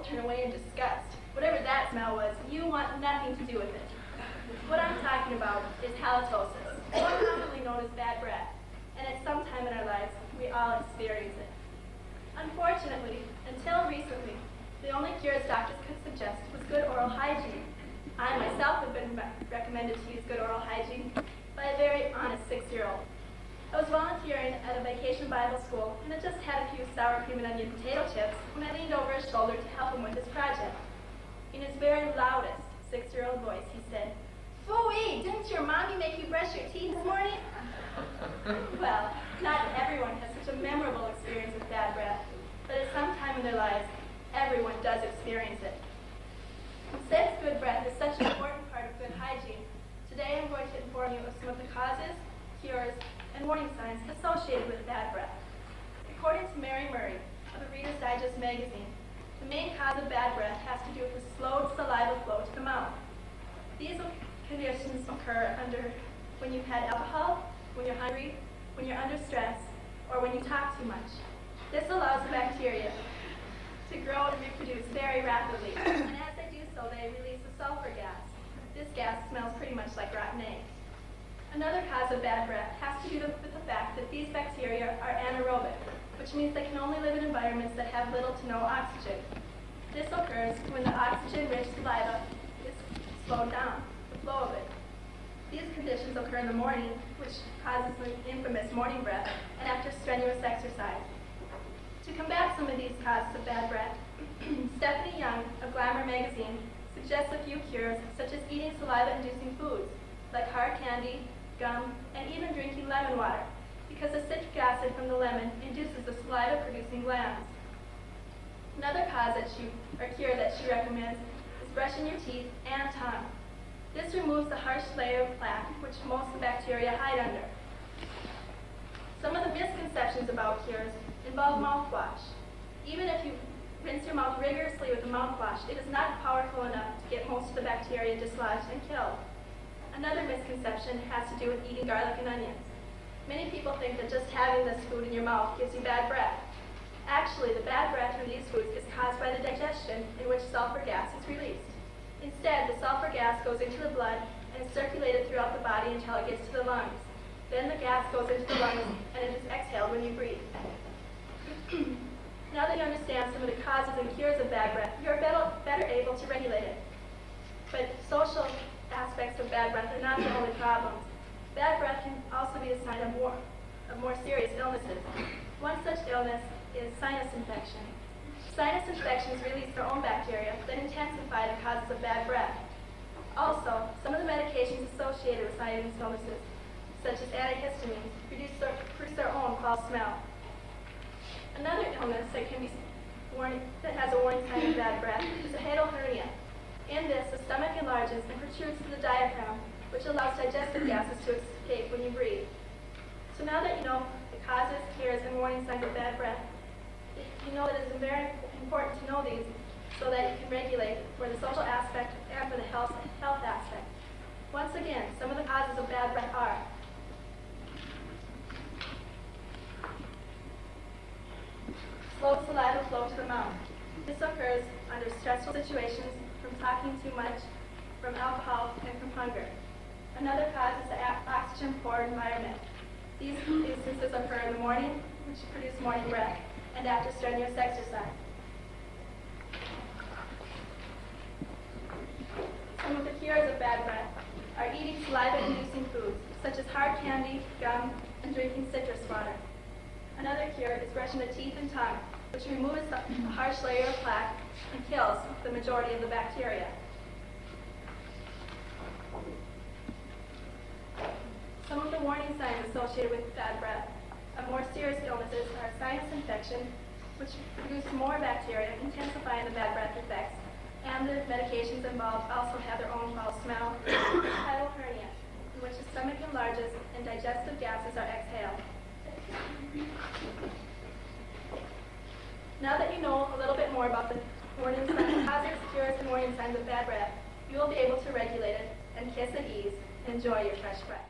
both turn away in disgust. Whatever that smell was, you want nothing to do with it. What I'm talking about is halitosis, more commonly known as bad breath, and at some time in our lives, we all experience it. Unfortunately, until recently, the only cures doctors could suggest was good oral hygiene. I myself have been recommended to use good oral hygiene by a very honest 6-year-old. I was volunteering at a vacation Bible school and had just had a few sour cream and onion potato chips when I leaned over his shoulder to help him with his project. In his very loudest 6-year-old voice, he said, "Phooey, didn't your mommy make you brush your teeth this morning?" Well, not everyone has such a memorable experience with bad breath, but at some time in their lives, everyone does experience it. Since good breath is such an important part of good hygiene, today I'm going to inform you of some of the causes, cures, and warning signs associated with bad breath. According to Mary Murray of the Reader's Digest magazine, the main cause of bad breath has to do with the slowed saliva flow to the mouth. These conditions occur when you've had alcohol, when you're hungry, when you're under stress, or when you talk too much. This allows the bacteria to grow and reproduce very rapidly, and as they do so, they release a sulfur gas. This gas smells pretty much like rotten eggs. Another cause of bad breath has to do with the fact that these bacteria are anaerobic, which means they can only live in environments that have little to no oxygen. This occurs when the oxygen-rich saliva is slowed down, the flow of it. These conditions occur in the morning, which causes the infamous morning breath, and after strenuous exercise. To combat some of these causes of bad breath, Stephanie Young of Glamour magazine suggests a few cures, such as eating saliva-inducing foods, like hard candy, gum, and even drinking lemon water, because the citric acid from the lemon induces the saliva-producing glands. Another cure that she recommends is brushing your teeth and tongue. This removes the harsh layer of plaque, which most of the bacteria hide under. Some of the misconceptions about cures involve mouthwash. Even if you rinse your mouth rigorously with a mouthwash, it is not powerful enough to get most of the bacteria dislodged and killed. Another misconception has to do with eating garlic and onions. Many people think that just having this food in your mouth gives you bad breath. Actually, the bad breath from these foods is caused by the digestion in which sulfur gas is released. Instead, the sulfur gas goes into the blood and is circulated throughout the body until it gets to the lungs. Then the gas goes into the lungs and it is exhaled when you breathe. Now that you understand some of the causes and cures of bad breath, you're better able to regulate it. But social aspects of bad breath are not the only problems. Bad breath can also be a sign of more serious illnesses. One such illness is sinus infection. Sinus infections release their own bacteria that intensify the causes of bad breath. Also, some of the medications associated with sinus illnesses, such as antihistamines, produce their own foul smell. Another illness that has a warning sign of bad breath is a hiatal hernia. In this, the stomach enlarges and protrudes to the diaphragm, which allows digestive gases to escape when you breathe. So now that you know the causes, cures, and warning signs of bad breath, you know that it is very important to know these so that you can regulate for the social aspect and for the health aspect. Once again, some of the causes of bad breath are slow saliva flow to the mouth. This occurs under stressful situations, from talking too much, from alcohol, and from hunger. Another cause is the oxygen-poor environment. These instances occur in the morning, which produce morning breath, and after strenuous exercise. Some of the cures of bad breath are eating saliva-inducing foods, such as hard candy, gum, and drinking citrus water. Another cure is brushing the teeth and tongue, which removes the harsh layer of plaque and kills the majority of the bacteria. Some of the warning signs associated with bad breath of more serious illnesses are sinus infection, which produce more bacteria, intensifying the bad breath effects, and the medications involved also have their own foul smell, hiatal hernia, in which the stomach enlarges and digestive gases are exhaled. Now that you know a little bit more about the warning signs, causes, cures, and warning signs of bad breath, you will be able to regulate it and kiss at ease and enjoy your fresh breath.